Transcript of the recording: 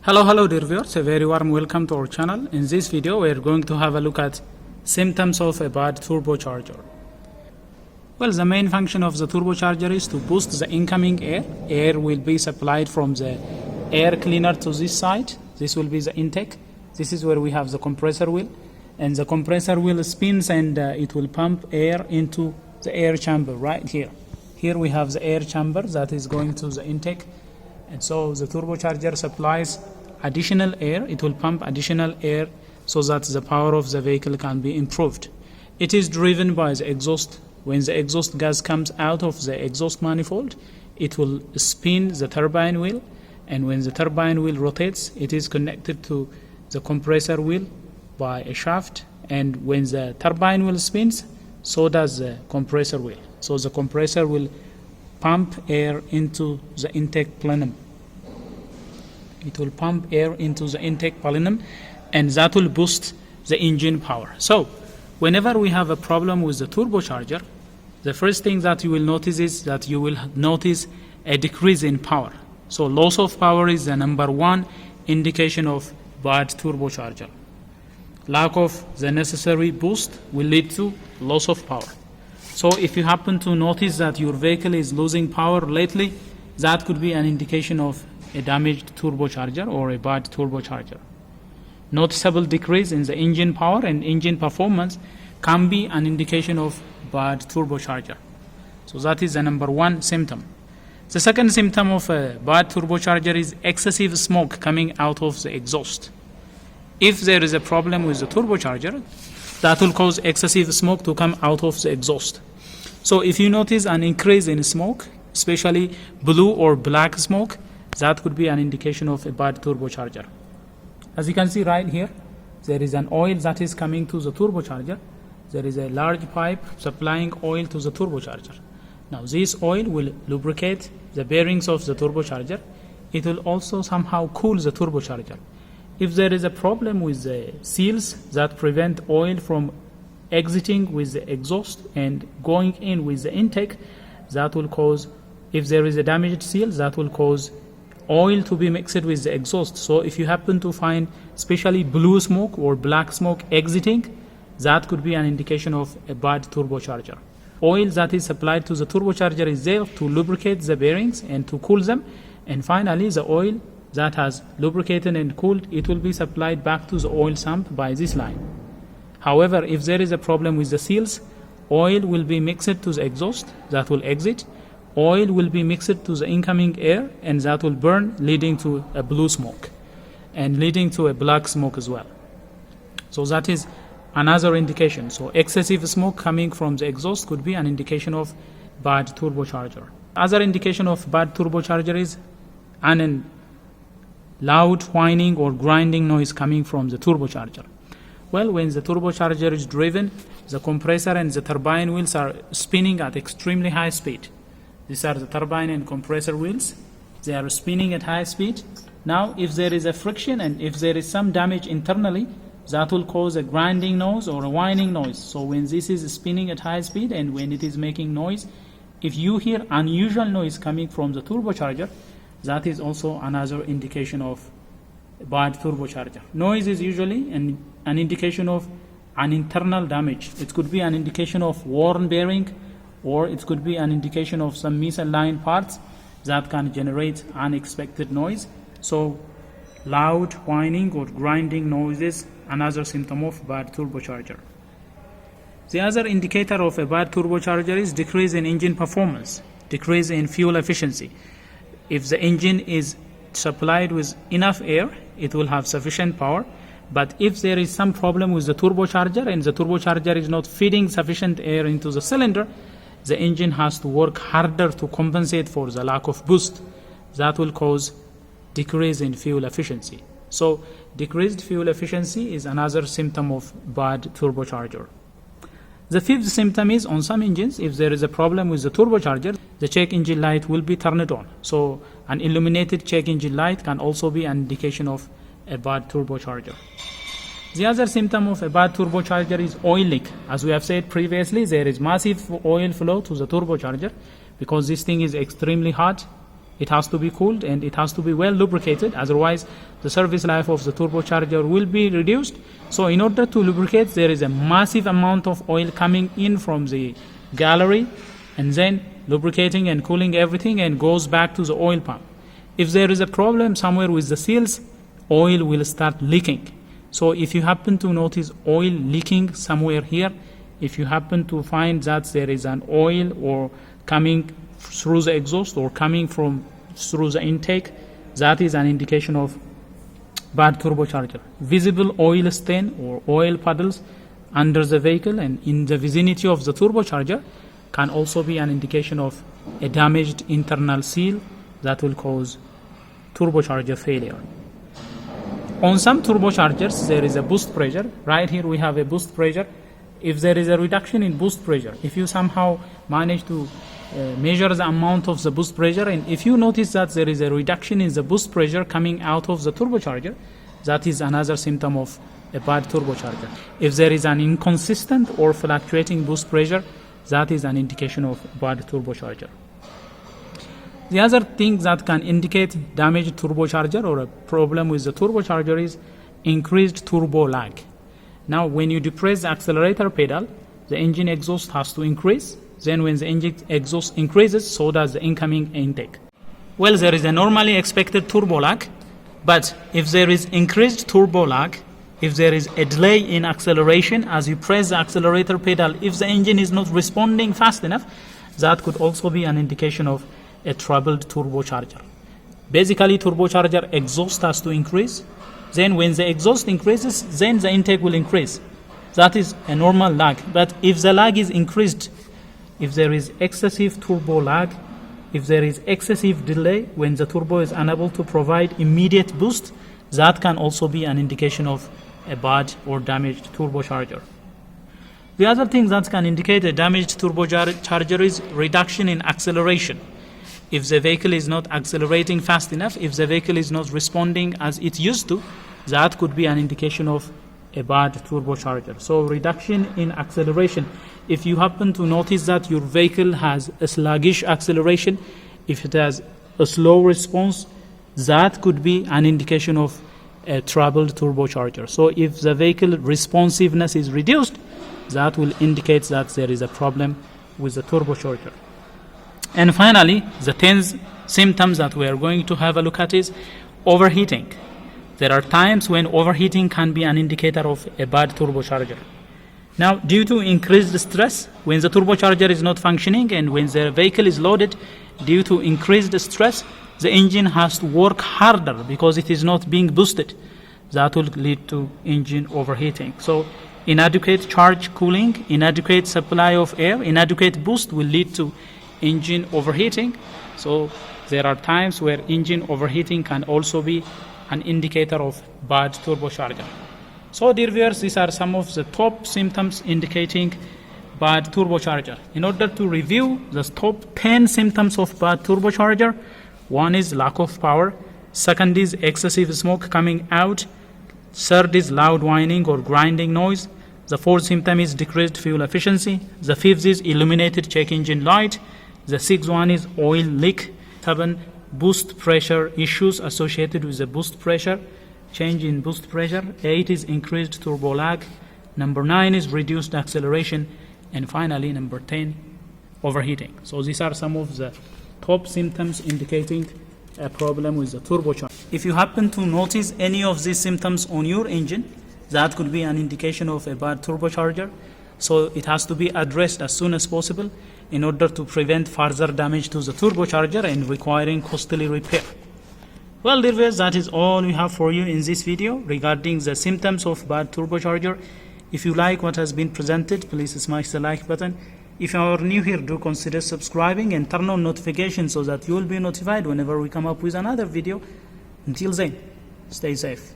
Hello dear viewers, a very warm welcome to our channel. In this video we are going to have a look at symptoms of a bad turbocharger. Well, the main function of the turbocharger is to boost the incoming air. Air will be supplied from the air cleaner to this side. This will be the intake. This is where we have the compressor wheel, and the compressor wheel spins and it will pump air into the air chamber right here. Here we have the air chamber that is going to the intake, and so the turbocharger supplies additional air. It will pump additional air so that the power of the vehicle can be improved. It is driven by the exhaust. When the exhaust gas comes out of the exhaust manifold, it will spin the turbine wheel, and when the turbine wheel rotates, it is connected to the compressor wheel by a shaft, and when the turbine wheel spins, so does the compressor wheel. So the compressor will pump air into the intake plenum. It will pump air into the intake plenum, and that will boost the engine power. So whenever we have a problem with the turbocharger, the first thing that you will notice is that you will notice a decrease in power. So loss of power is the number one indication of bad turbocharger. Lack of the necessary boost will lead to loss of power. So if you happen to notice that your vehicle is losing power lately, that could be an indication of a damaged turbocharger or a bad turbocharger. Noticeable decrease in the engine power and engine performance can be an indication of bad turbocharger. So that is the number one symptom. The second symptom of a bad turbocharger is excessive smoke coming out of the exhaust. If there is a problem with the turbocharger, that will cause excessive smoke to come out of the exhaust. So if you notice an increase in smoke, especially blue or black smoke, that could be an indication of a bad turbocharger. As you can see right here, there is an oil that is coming to the turbocharger. There is a large pipe supplying oil to the turbocharger. Now this oil will lubricate the bearings of the turbocharger. It will also somehow cool the turbocharger. If there is a problem with the seals that prevent oil from exiting with the exhaust and going in with the intake, that will cause, if there is a damaged seal, that will cause oil to be mixed with the exhaust. So if you happen to find especially blue smoke or black smoke exiting, that could be an indication of a bad turbocharger. Oil that is supplied to the turbocharger is there to lubricate the bearings and to cool them, and finally the oil that has lubricated and cooled, it will be supplied back to the oil sump by this line. However, if there is a problem with the seals, oil will be mixed to the exhaust, that will exit. Oil will be mixed to the incoming air, and that will burn, leading to a blue smoke and leading to a black smoke as well. So that is another indication. So excessive smoke coming from the exhaust could be an indication of bad turbocharger. Other indication of bad turbocharger is an loud whining or grinding noise coming from the turbocharger. Well, when the turbocharger is driven, the compressor and the turbine wheels are spinning at extremely high speed. These are the turbine and compressor wheels. They are spinning at high speed. Now, if there is a friction and if there is some damage internally, that will cause a grinding noise or a whining noise. So when this is spinning at high speed and when it is making noise, if you hear unusual noise coming from the turbocharger, that is also another indication of bad turbocharger. Noise is usually an indication of an internal damage. It could be an indication of worn bearing, or it could be an indication of some misaligned parts that can generate unexpected noise. So loud whining or grinding noises, another symptom of bad turbocharger. The other indicator of a bad turbocharger is decrease in engine performance, decrease in fuel efficiency. If the engine is supplied with enough air, it will have sufficient power. But if there is some problem with the turbocharger and the turbocharger is not feeding sufficient air into the cylinder, the engine has to work harder to compensate for the lack of boost. That will cause decrease in fuel efficiency. So decreased fuel efficiency is another symptom of bad turbocharger. The fifth symptom is, on some engines, if there is a problem with the turbocharger, the check engine light will be turned on. So an illuminated check engine light can also be an indication of a bad turbocharger. The other symptom of a bad turbocharger is oil leak. As we have said previously, there is massive oil flow to the turbocharger because this thing is extremely hot it has to be cooled and it has to be well lubricated, otherwise the service life of the turbocharger will be reduced. So in order to lubricate, there is a massive amount of oil coming in from the gallery and then lubricating and cooling everything and goes back to the oil pump. If there is a problem somewhere with the seals, oil will start leaking. So if you happen to notice oil leaking somewhere here, if you happen to find that there is an oil or coming through the exhaust or coming from through the intake, that is an indication of bad turbocharger. Visible oil stain or oil puddles under the vehicle and in the vicinity of the turbocharger can also be an indication of a damaged internal seal that will cause turbocharger failure. On some turbochargers there is a boost pressure. Right here we have a boost pressure. If there is a reduction in boost pressure, if you somehow manage to measure the amount of the boost pressure, and if you notice that there is a reduction in the boost pressure coming out of the turbocharger, that is another symptom of a bad turbocharger. If there is an inconsistent or fluctuating boost pressure, that is an indication of bad turbocharger. The other thing that can indicate damaged turbocharger or a problem with the turbocharger is increased turbo lag. Now when you depress the accelerator pedal, the engine exhaust has to increase. Then when the engine exhaust increases, so does the incoming intake. Well, there is a normally expected turbo lag, but if there is increased turbo lag, if there is a delay in acceleration as you press the accelerator pedal, if the engine is not responding fast enough, that could also be an indication of a troubled turbocharger. Basically, turbocharger exhaust has to increase. Then when the exhaust increases, then the intake will increase. That is a normal lag. But if the lag is increased, if there is excessive turbo lag, if there is excessive delay when the turbo is unable to provide immediate boost, that can also be an indication of a bad or damaged turbocharger. The other thing that can indicate a damaged turbocharger is reduction in acceleration. If the vehicle is not accelerating fast enough, if the vehicle is not responding as it used to, that could be an indication of a bad turbocharger. So reduction in acceleration. If you happen to notice that your vehicle has a sluggish acceleration, if it has a slow response, that could be an indication of a troubled turbocharger. So if the vehicle responsiveness is reduced, that will indicate that there is a problem with the turbocharger. And finally, the 10th symptoms that we are going to have a look at is overheating. There are times when overheating can be an indicator of a bad turbocharger. Now, due to increased stress, when the turbocharger is not functioning and when the vehicle is loaded, due to increased stress, the engine has to work harder because it is not being boosted. That will lead to engine overheating. So, inadequate charge cooling, inadequate supply of air, inadequate boost will lead to engine overheating. So, there are times where engine overheating can also be an indicator of bad turbocharger. So dear viewers, these are some of the top symptoms indicating bad turbocharger. In order to review the top 10 symptoms of bad turbocharger, one is lack of power, second is excessive smoke coming out, third is loud whining or grinding noise, the fourth symptom is decreased fuel efficiency, the fifth is illuminated check engine light, the sixth one is oil leak, 7 boost pressure issues associated with the boost pressure, change in boost pressure, 8 is increased turbo lag, number 9 is reduced acceleration, and finally number 10, overheating. So these are some of the top symptoms indicating a problem with the turbocharger. If you happen to notice any of these symptoms on your engine, that could be an indication of a bad turbocharger. So it has to be addressed as soon as possible in order to prevent further damage to the turbocharger and requiring costly repair. Well, dear viewers, that is all we have for you in this video regarding the symptoms of bad turbocharger. If you like what has been presented, please smash the like button. If you are new here, do consider subscribing and turn on notifications so that you will be notified whenever we come up with another video. Until then, stay safe.